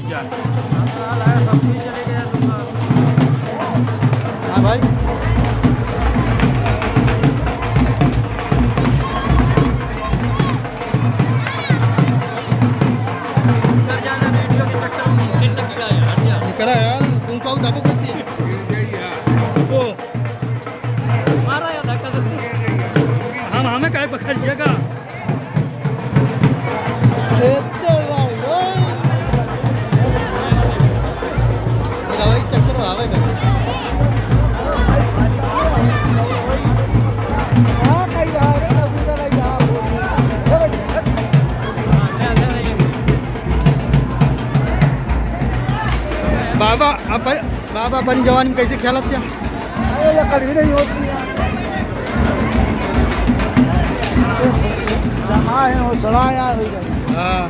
क्या सब भी चले गया दूंगा। हाँ भाई कर जाना वीडियो के चक्कर में फिर लगेगा यार। निकला यार तुम कहो दबो करती है वो मारा या धक्का तो हम हमें काय पकड़िएगा मेरा भाई चक्कर आवे कैसे बाबा बाबा अपनी जवानी में कैसे खेलत क्या कड़ी नहीं होती जमा है और सड़ा यार हो जाए। हाँ